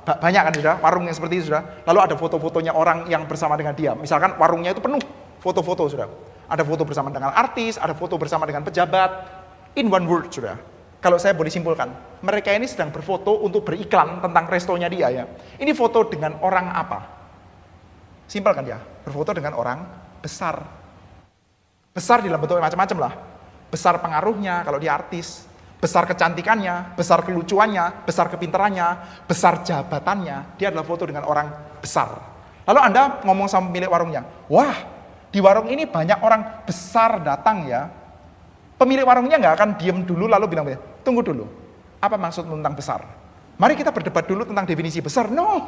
Banyak kan, saudara, warung yang seperti itu, saudara. Lalu ada foto-fotonya orang yang bersama dengan dia. Misalkan warungnya itu penuh foto-foto, saudara. Ada foto bersama dengan artis, ada foto bersama dengan pejabat. In one word, saudara. Kalau saya boleh simpulkan, mereka ini sedang berfoto untuk beriklan tentang restonya dia ya. Ini foto dengan orang apa? Simpel kan ya? Berfoto dengan orang besar. Besar dalam bentuk macam-macam lah. Besar pengaruhnya kalau dia artis, besar kecantikannya, besar kelucuannya, besar kepintarannya, besar jabatannya. Dia adalah foto dengan orang besar. Lalu Anda ngomong sama pemilik warungnya, wah, di warung ini banyak orang besar datang ya. Pemilik warungnya nggak akan diem dulu lalu bilang, tunggu dulu, apa maksudmu tentang besar? Mari kita berdebat dulu tentang definisi besar. No,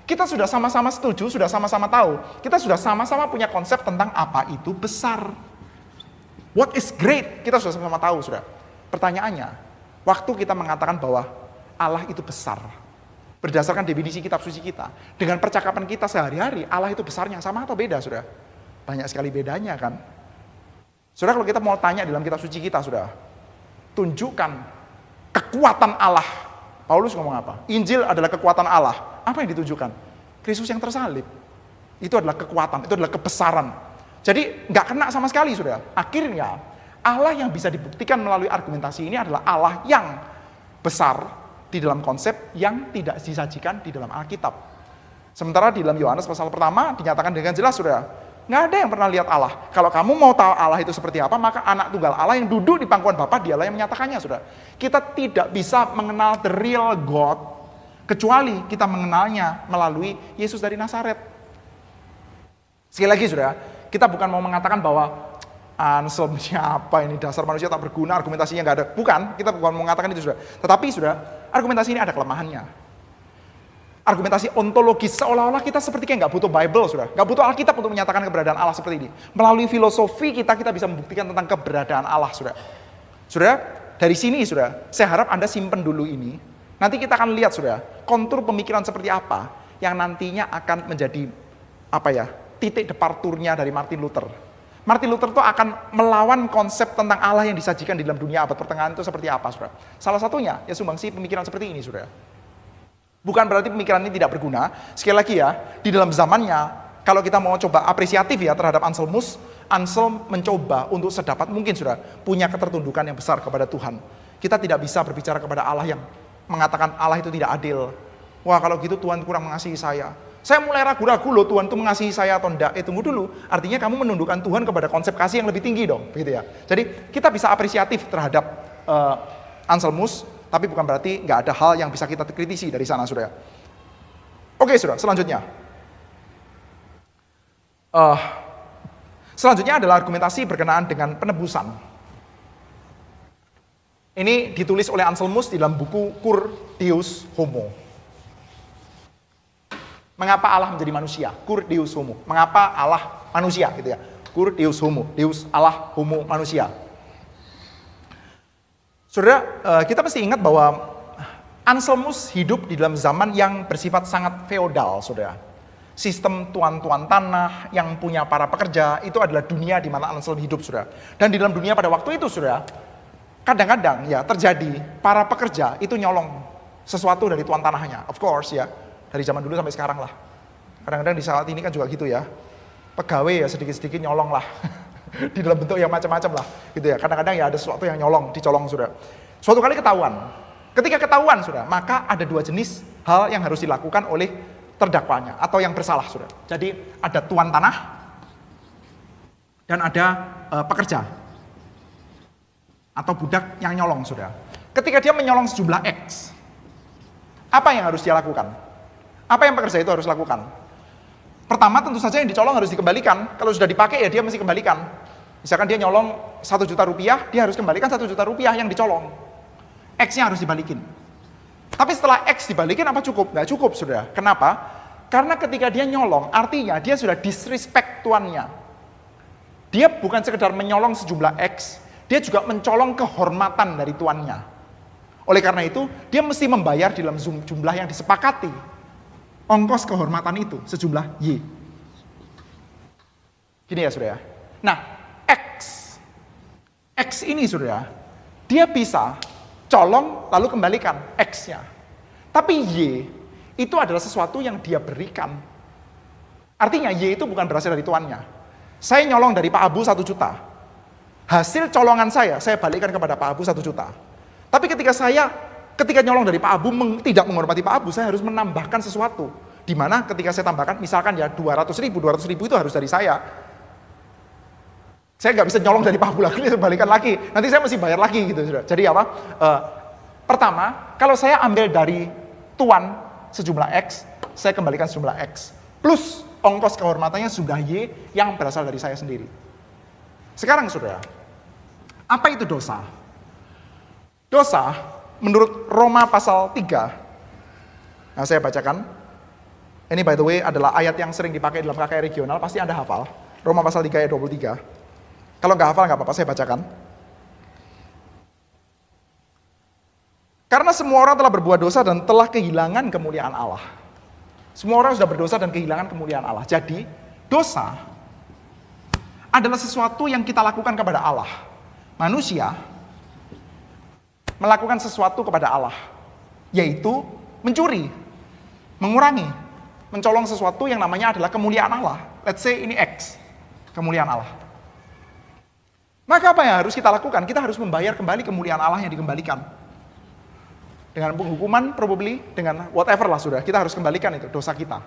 kita sudah sama-sama setuju, sudah sama-sama tahu. Kita sudah sama-sama punya konsep tentang apa itu besar. What is great? Kita sudah sama-sama tahu, sudah. Pertanyaannya, waktu kita mengatakan bahwa Allah itu besar, berdasarkan definisi kitab suci kita, dengan percakapan kita sehari-hari, Allah itu besarnya sama atau beda, sudah? Banyak sekali bedanya kan? Saudara, kalau kita mau tanya dalam kitab suci kita, saudara, tunjukkan kekuatan Allah. Paulus ngomong apa? Injil adalah kekuatan Allah. Apa yang ditunjukkan? Kristus yang tersalib. Itu adalah kekuatan, itu adalah kebesaran. Jadi nggak kena sama sekali, saudara. Akhirnya Allah yang bisa dibuktikan melalui argumentasi ini adalah Allah yang besar di dalam konsep yang tidak disajikan di dalam Alkitab. Sementara di dalam Yohanes pasal pertama dinyatakan dengan jelas, saudara. Nggak ada yang pernah lihat Allah. Kalau kamu mau tahu Allah itu seperti apa, maka anak tunggal Allah yang duduk di pangkuan Bapa, dialah yang menyatakannya, saudara. Kita tidak bisa mengenal the real God, kecuali kita mengenalnya melalui Yesus dari Nazaret. Sekali lagi, saudara, kita bukan mau mengatakan bahwa Anselm siapa ini, dasar manusia tak berguna, argumentasinya nggak ada. Bukan, kita bukan mau mengatakan itu, saudara. Tetapi, saudara, argumentasi ini ada kelemahannya. Argumentasi ontologis, seolah-olah kita seperti kayak nggak butuh Bible, saudara. Nggak butuh Alkitab untuk menyatakan keberadaan Allah seperti ini. Melalui filosofi kita bisa membuktikan tentang keberadaan Allah, saudara. Saudara, dari sini, saudara, saya harap Anda simpen dulu ini. Nanti kita akan lihat, saudara, kontur pemikiran seperti apa yang nantinya akan menjadi titik departurnya dari Martin Luther. Martin Luther itu akan melawan konsep tentang Allah yang disajikan di dalam dunia abad pertengahan itu seperti apa, saudara. Salah satunya, ya sumbangsi pemikiran seperti ini, saudara. Bukan berarti pemikiran ini tidak berguna. Sekali lagi ya, di dalam zamannya, kalau kita mau coba apresiatif ya terhadap Anselm mencoba untuk sedapat mungkin, saudara, punya ketertundukan yang besar kepada Tuhan. Kita tidak bisa berbicara kepada Allah yang mengatakan Allah itu tidak adil. Wah, kalau gitu Tuhan kurang mengasihi saya. Saya mulai ragu-ragu loh Tuhan itu mengasihi saya atau enggak. Tunggu dulu. Artinya kamu menundukkan Tuhan kepada konsep kasih yang lebih tinggi dong, begitu ya. Jadi kita bisa apresiatif terhadap Anselmus, tapi bukan berarti nggak ada hal yang bisa kita kritisi dari sana, saudara. Oke, saudara. Selanjutnya. Selanjutnya adalah argumentasi berkenaan dengan penebusan. Ini ditulis oleh Anselmus di dalam buku Cur Deus Homo. Mengapa Allah menjadi manusia? Cur Deus Homo. Mengapa Allah manusia gitu ya? Cur Deus Homo. Deus Allah, Homo manusia. Saudara, kita mesti ingat bahwa Anselmus hidup di dalam zaman yang bersifat sangat feodal, saudara. Sistem tuan-tuan tanah yang punya para pekerja, itu adalah dunia di mana Anselmus hidup, saudara. Dan di dalam dunia pada waktu itu, saudara, kadang-kadang ya terjadi para pekerja itu nyolong sesuatu dari tuan tanahnya. Of course ya, dari zaman dulu sampai sekarang lah. Kadang-kadang di saat ini kan juga gitu ya. Pegawai ya sedikit-sedikit nyolong lah. Di dalam bentuk yang macam-macam lah. Gitu ya. Kadang-kadang ya ada sesuatu yang nyolong, dicolong, saudara. Suatu kali ketahuan. Ketika ketahuan, saudara, maka ada dua jenis hal yang harus dilakukan oleh terdakwanya atau yang bersalah, saudara. Jadi ada tuan tanah dan ada pekerja atau budak yang nyolong, saudara. Ketika dia menyolong sejumlah X, apa yang harus dia lakukan? Apa yang pekerja itu harus lakukan? Pertama tentu saja yang dicolong harus dikembalikan. Kalau sudah dipakai ya dia mesti kembalikan. Misalkan dia nyolong 1 juta rupiah, dia harus kembalikan 1 juta rupiah yang dicolong. X-nya harus dibalikin. Tapi setelah X dibalikin apa cukup? Nggak cukup, saudara. Kenapa? Karena ketika dia nyolong, artinya dia sudah disrespect tuannya. Dia bukan sekedar menyolong sejumlah X, dia juga mencolong kehormatan dari tuannya. Oleh karena itu, dia mesti membayar di dalam jumlah yang disepakati. Ongkos kehormatan itu sejumlah Y. Gini ya, saudara. Nah, X ini, saudara, dia bisa colong lalu kembalikan X-nya. Tapi Y itu adalah sesuatu yang dia berikan. Artinya Y itu bukan berasal dari tuannya. Saya nyolong dari Pak Abu 1 juta. Hasil colongan saya balikkan kepada Pak Abu 1 juta. Tapi ketika nyolong dari Pak Abu tidak menghormati Pak Abu, saya harus menambahkan sesuatu. Di mana ketika saya tambahkan, misalkan ya 200 ribu itu harus dari saya. Saya nggak bisa nyolong dari Pak Abu lagi, saya balikan lagi. Nanti saya mesti bayar lagi gitu, saudara. Jadi apa? Pertama, kalau saya ambil dari tuan sejumlah X, saya kembalikan sejumlah X. Plus ongkos kehormatannya sudah Y yang berasal dari saya sendiri. Sekarang, saudara, apa itu dosa? Dosa, menurut Roma pasal 3, nah saya bacakan, ini by the way adalah ayat yang sering dipakai dalam KKR regional, pasti Anda hafal, Roma pasal 3 ayat 23. Kalau nggak hafal nggak apa-apa, saya bacakan. Karena semua orang telah berbuat dosa dan telah kehilangan kemuliaan Allah. Semua orang sudah berdosa dan kehilangan kemuliaan Allah. Jadi, dosa adalah sesuatu yang kita lakukan kepada Allah. Manusia melakukan sesuatu kepada Allah, yaitu mencuri, mengurangi, mencolong sesuatu yang namanya adalah kemuliaan Allah. Let's say ini X, kemuliaan Allah. Maka apa yang harus kita lakukan? Kita harus membayar kembali kemuliaan Allah yang dikembalikan. Dengan penghukuman, probably, dengan whatever lah sudah. Kita harus kembalikan itu, dosa kita.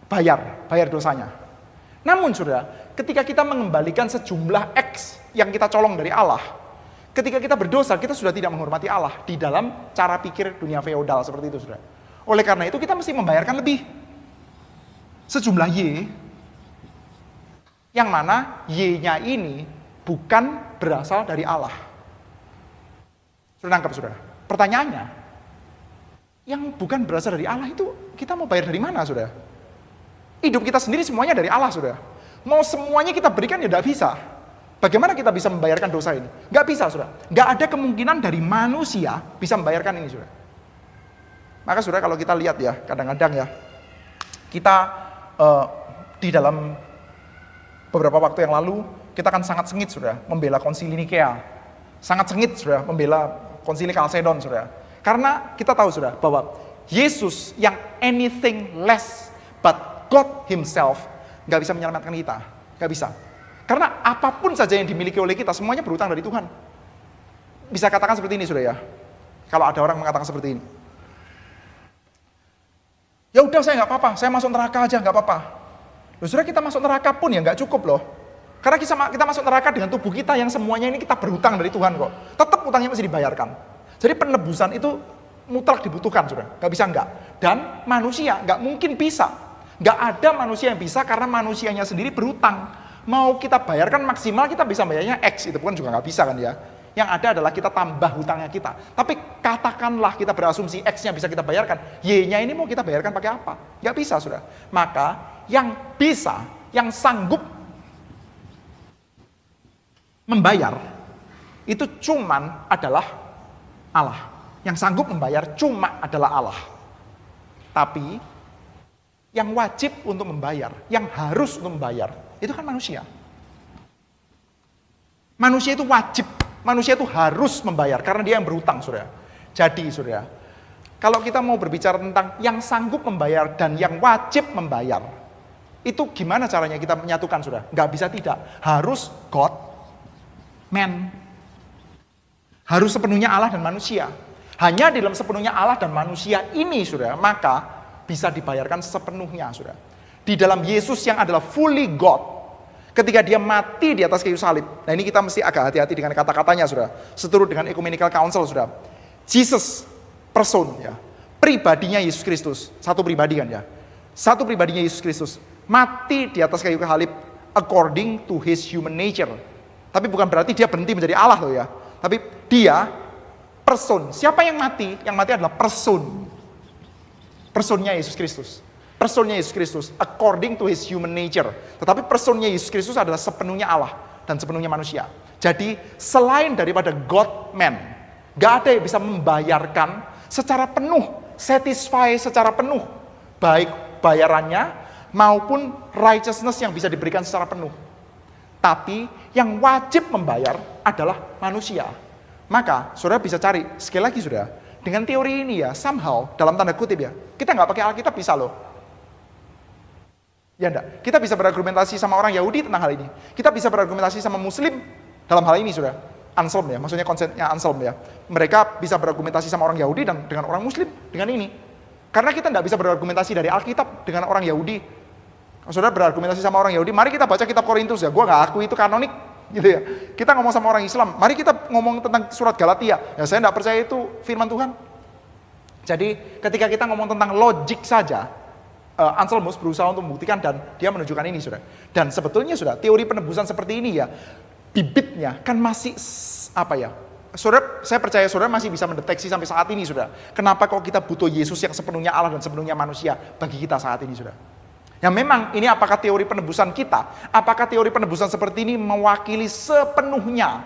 Bayar dosanya. Namun sudah, ketika kita mengembalikan sejumlah X yang kita colong dari Allah, ketika kita berdosa, kita sudah tidak menghormati Allah di dalam cara pikir dunia feodal seperti itu, sudah. Oleh karena itu, kita mesti membayarkan lebih. Sejumlah Y, yang mana Y-nya ini bukan berasal dari Allah. Sudah nangkep, saudara? Pertanyaannya, yang bukan berasal dari Allah itu kita mau bayar dari mana, saudara? Hidup kita sendiri semuanya dari Allah, saudara. Mau semuanya kita berikan ya tidak bisa. Bagaimana kita bisa membayarkan dosa ini? Nggak bisa, saudara. Nggak ada kemungkinan dari manusia bisa membayarkan ini, saudara. Maka, saudara, kalau kita lihat ya, kadang-kadang ya, kita di dalam beberapa waktu yang lalu, kita kan sangat sengit, saudara, membela konsili Nikea. Sangat sengit, saudara, membela konsili Kalsedon, saudara. Karena kita tahu, saudara, bahwa Yesus yang anything less but God himself nggak bisa menyelamatkan kita. Nggak bisa. Karena apapun saja yang dimiliki oleh kita, semuanya berutang dari Tuhan. bisa katakan seperti ini, saudara ya. Kalau ada orang mengatakan seperti ini. Ya udah saya nggak apa-apa, saya masuk neraka aja nggak apa-apa. Loh, saudara, kita masuk neraka pun ya nggak cukup loh. Karena kita masuk neraka dengan tubuh kita yang semuanya ini kita berhutang dari Tuhan kok. Tetap utangnya masih dibayarkan. Jadi penebusan itu mutlak dibutuhkan, saudara. Nggak bisa nggak. Dan manusia nggak mungkin bisa. Nggak ada manusia yang bisa karena manusianya sendiri berhutang. Mau kita bayarkan maksimal kita bisa bayarnya X, itu pun juga nggak bisa kan ya. Yang ada adalah kita tambah hutangnya kita. Tapi katakanlah kita berasumsi X-nya bisa kita bayarkan, Y-nya ini mau kita bayarkan pakai apa? Nggak bisa, saudara. Maka yang bisa, yang sanggup membayar, itu cuman adalah Allah. Yang sanggup membayar cuma adalah Allah. Tapi yang wajib untuk membayar, yang harus untuk membayar, itu kan manusia. Manusia itu wajib, manusia itu harus membayar karena dia yang berhutang, saudara. Jadi, saudara, kalau kita mau berbicara tentang yang sanggup membayar dan yang wajib membayar, itu gimana caranya kita menyatukan, saudara? Nggak bisa tidak. Harus God, man. Harus sepenuhnya Allah dan manusia. Hanya di dalam sepenuhnya Allah dan manusia ini, saudara, maka bisa dibayarkan sepenuhnya, saudara. Di dalam Yesus yang adalah fully God, ketika dia mati di atas kayu salib. Nah, ini kita mesti agak hati-hati dengan kata-katanya, saudara. Seturut dengan Ecumenical Council, saudara. Jesus, person, ya. Pribadinya Yesus Kristus. Satu pribadi kan ya. Satu pribadinya Yesus Kristus. Mati di atas kayu salib according to his human nature. Tapi bukan berarti dia berhenti menjadi Allah loh ya. Tapi dia person. Siapa yang mati? Yang mati adalah person. Personnya Yesus Kristus. Personnya Yesus Kristus according to his human nature. Tetapi personnya Yesus Kristus adalah sepenuhnya Allah dan sepenuhnya manusia. Jadi selain daripada God man, gak ada yang bisa membayarkan secara penuh, satisfy secara penuh, baik bayarannya maupun righteousness yang bisa diberikan secara penuh. Tapi yang wajib membayar adalah manusia. Maka saudara bisa cari, sekali lagi saudara, dengan teori ini ya, somehow, dalam tanda kutip ya, kita nggak pakai Alkitab bisa loh. Ya enggak, kita bisa berargumentasi sama orang Yahudi tentang hal ini. Kita bisa berargumentasi sama Muslim dalam hal ini saudara. Anselm ya, maksudnya konsepnya Anselm ya. Mereka bisa berargumentasi sama orang Yahudi dan dengan orang Muslim dengan ini. Karena kita nggak bisa berargumentasi dari Alkitab dengan orang Yahudi. Saudara berargumentasi sama orang Yahudi, mari kita baca kitab Korintus ya, gue nggak akui itu kanonik, gitu ya. Kita ngomong sama orang Islam, mari kita ngomong tentang surat Galatia, ya saya nggak percaya itu firman Tuhan. Jadi ketika kita ngomong tentang logik saja, Anselmus berusaha untuk membuktikan dan dia menunjukkan ini saudara. Dan sebetulnya saudara, teori penebusan seperti ini ya, bibitnya kan masih apa ya, saudara, saya percaya saudara masih bisa mendeteksi sampai saat ini saudara. Kenapa kok kita butuh Yesus yang sepenuhnya Allah dan sepenuhnya manusia bagi kita saat ini saudara. Ya memang ini apakah teori penebusan kita, apakah teori penebusan seperti ini mewakili sepenuhnya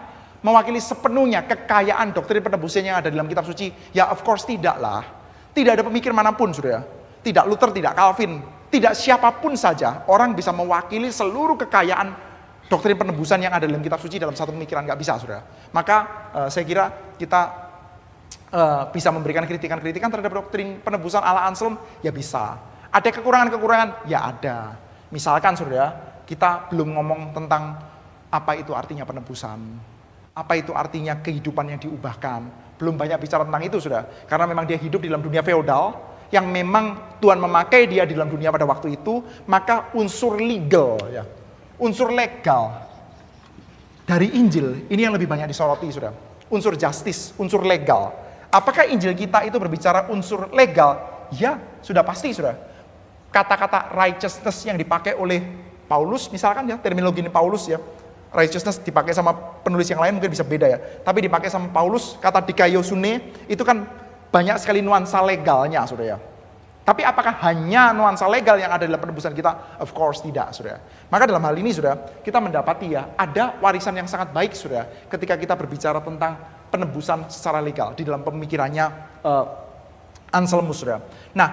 kekayaan doktrin penebusan yang ada dalam kitab suci? Ya of course tidak lah. Tidak ada pemikir manapun saudara. Tidak Luther, tidak Calvin, tidak siapapun saja orang bisa mewakili seluruh kekayaan doktrin penebusan yang ada dalam kitab suci dalam satu pemikiran, nggak bisa saudara. Maka saya kira kita bisa memberikan kritikan-kritikan terhadap doktrin penebusan ala Anselm, ya bisa. Ada kekurangan-kekurangan? Ya ada. Misalkan saudara, kita belum ngomong tentang apa itu artinya penebusan, apa itu artinya kehidupan yang diubahkan. Belum banyak bicara tentang itu saudara, karena memang dia hidup di dalam dunia feodal, yang memang Tuhan memakai dia di dalam dunia pada waktu itu, maka unsur legal, ya, unsur legal dari Injil, ini yang lebih banyak disoroti saudara. Unsur justice, unsur legal. Apakah Injil kita itu berbicara unsur legal? Ya, sudah pasti saudara. Kata-kata righteousness yang dipakai oleh Paulus, misalkan ya, terminologi ini Paulus ya, righteousness dipakai sama penulis yang lain mungkin bisa beda ya, tapi dipakai sama Paulus, kata dikaiosune, itu kan banyak sekali nuansa legalnya saudara ya. Tapi apakah hanya nuansa legal yang ada dalam penebusan kita? Of course tidak saudara. Maka dalam hal ini saudara, kita mendapati ya, ada warisan yang sangat baik saudara, ketika kita berbicara tentang penebusan secara legal, di dalam pemikirannya Anselmus saudara. Nah,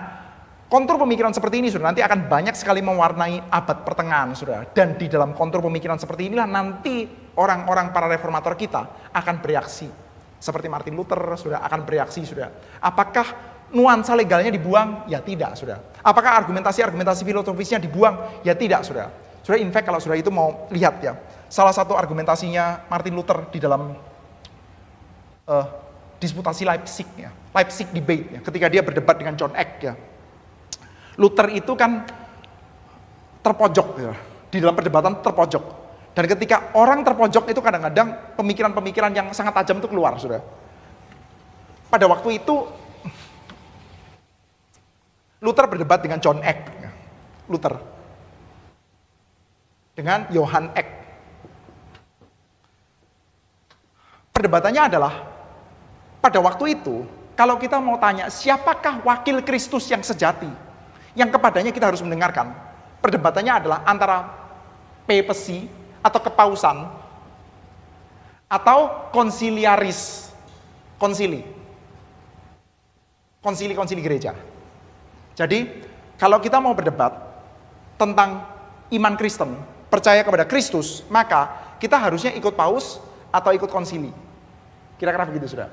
kontur pemikiran seperti ini saudara nanti akan banyak sekali mewarnai abad pertengahan saudara. Dan di dalam kontur pemikiran seperti inilah nanti orang-orang para reformator kita akan bereaksi. Seperti Martin Luther saudara akan bereaksi saudara. Apakah nuansa legalnya dibuang? Ya tidak saudara. Apakah argumentasi-argumentasi filosofisnya dibuang? Ya tidak saudara. Saudara, in fact kalau saudara itu mau lihat ya, salah satu argumentasinya Martin Luther di dalam disputasi Leipzig ya, Leipzig debate ya, ketika dia berdebat dengan John Eck ya. Luther itu kan terpojok ya, di dalam perdebatan terpojok. Dan ketika orang terpojok itu kadang-kadang pemikiran-pemikiran yang sangat tajam itu keluar, saudara. Pada waktu itu Luther berdebat dengan John Eck, ya. Luther dengan Johann Eck. Perdebatannya adalah pada waktu itu, kalau kita mau tanya siapakah wakil Kristus yang sejati, yang kepadanya kita harus mendengarkan, perdebatannya adalah antara papacy atau kepausan atau konsiliaris, konsili gereja. Jadi kalau kita mau berdebat tentang iman Kristen, percaya kepada Kristus, maka kita harusnya ikut paus atau ikut konsili. Kira-kira begitu, saudara.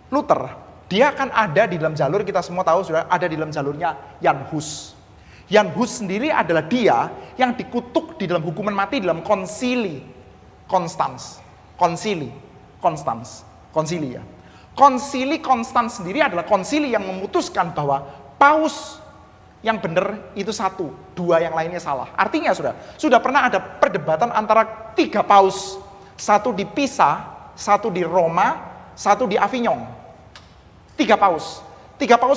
Luther, dia kan ada di dalam jalur, kita semua tahu, saudara, ada di dalam jalurnya Jan Hus. Jan Hus sendiri adalah dia yang dikutuk di dalam hukuman mati dalam konsili Konstans ya. Konsili Konstans sendiri adalah konsili yang memutuskan bahwa paus yang benar itu satu, dua yang lainnya salah. Artinya sudah pernah ada perdebatan antara 3 paus, satu di Pisa, satu di Roma, satu di Avignon. 3 paus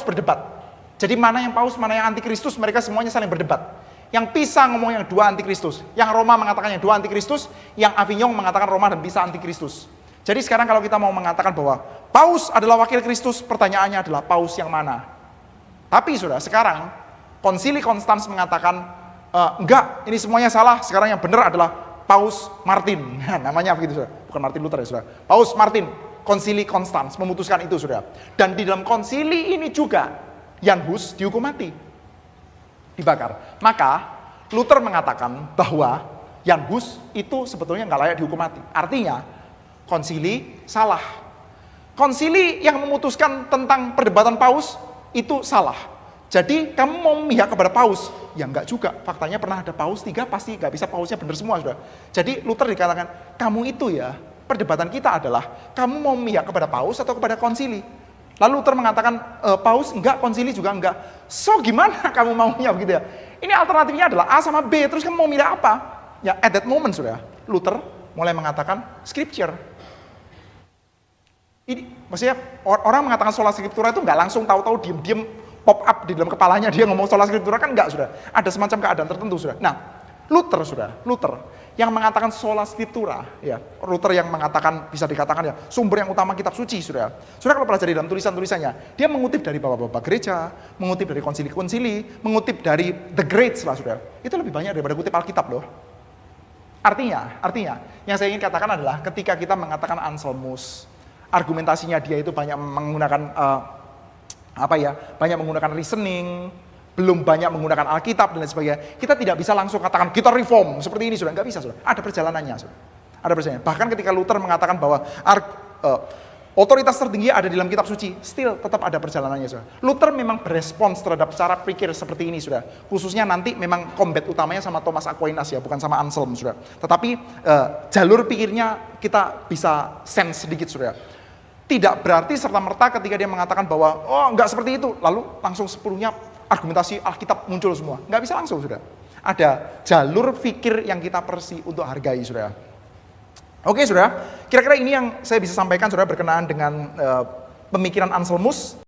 berdebat. Jadi mana yang paus, mana yang antikristus, mereka semuanya saling berdebat. Yang Pisa ngomong yang 2 antikristus, yang Roma mengatakan yang 2 antikristus, yang Avignon mengatakan Roma dan Pisa antikristus. Jadi sekarang kalau kita mau mengatakan bahwa paus adalah wakil Kristus, pertanyaannya adalah paus yang mana? Tapi sekarang konsili Konstans mengatakan enggak, ini semuanya salah, sekarang yang benar adalah Paus Martin. Nah, namanya begitu, saudara. Bukan Martin Luther ya, saudara. Paus Martin, konsili Konstans memutuskan itu, saudara. Dan di dalam konsili ini juga Jan Hus dihukum mati, dibakar. Maka Luther mengatakan bahwa Jan Hus itu sebetulnya nggak layak dihukum mati. Artinya konsili salah. Konsili yang memutuskan tentang perdebatan paus itu salah. Jadi kamu mau memihak kepada paus? Ya enggak juga. Faktanya pernah ada paus 3, pasti nggak bisa pausnya benar semua, sudah. Jadi Luther dikatakan, kamu itu ya, perdebatan kita adalah kamu mau memihak kepada paus atau kepada konsili. Lalu Luther mengatakan paus enggak, konsili juga enggak. So gimana kamu maunya begitu ya? Ini alternatifnya adalah A sama B. Terus kamu mau milih apa? Ya at that moment, sudah. Luther mulai mengatakan scripture. Ini maksudnya orang mengatakan sola scriptura itu nggak langsung tahu-tahu diem-diem pop up di dalam kepalanya dia ngomong sola scriptura, kan enggak, sudah. Ada semacam keadaan tertentu, sudah. Nah, Luther yang mengatakan sola scriptura, ya, Luther yang mengatakan, bisa dikatakan ya, sumber yang utama kitab suci, sudah. Sudah kalau pelajari dalam tulisan-tulisannya, dia mengutip dari bapak-bapak gereja, mengutip dari konsili-konsili, mengutip dari the greats lah, sudah. Itu lebih banyak daripada kutip Alkitab loh. Artinya, yang saya ingin katakan adalah ketika kita mengatakan Anselmus, argumentasinya dia itu banyak menggunakan banyak menggunakan reasoning, belum banyak menggunakan Alkitab dan lain sebagainya. Kita tidak bisa langsung katakan kita reform seperti ini, sudah. Nggak bisa, sudah. Ada perjalanannya, sudah. Ada perjalanannya. Bahkan ketika Luther mengatakan bahwa otoritas tertinggi ada di dalam kitab suci, still tetap ada perjalanannya, sudah. Luther memang berespons terhadap cara pikir seperti ini, sudah. Khususnya nanti memang combat utamanya sama Thomas Aquinas ya, bukan sama Anselm, sudah. Tetapi jalur pikirnya kita bisa sense sedikit, sudah. Tidak berarti serta-merta ketika dia mengatakan bahwa, oh enggak seperti itu, lalu langsung sepenuhnya argumentasi Alkitab muncul semua. Enggak bisa langsung, sudah. Ada jalur fikir yang kita persi untuk hargai, sudah. Oke, sudah. Kira-kira ini yang saya bisa sampaikan, sudah, berkenaan dengan pemikiran Anselmus.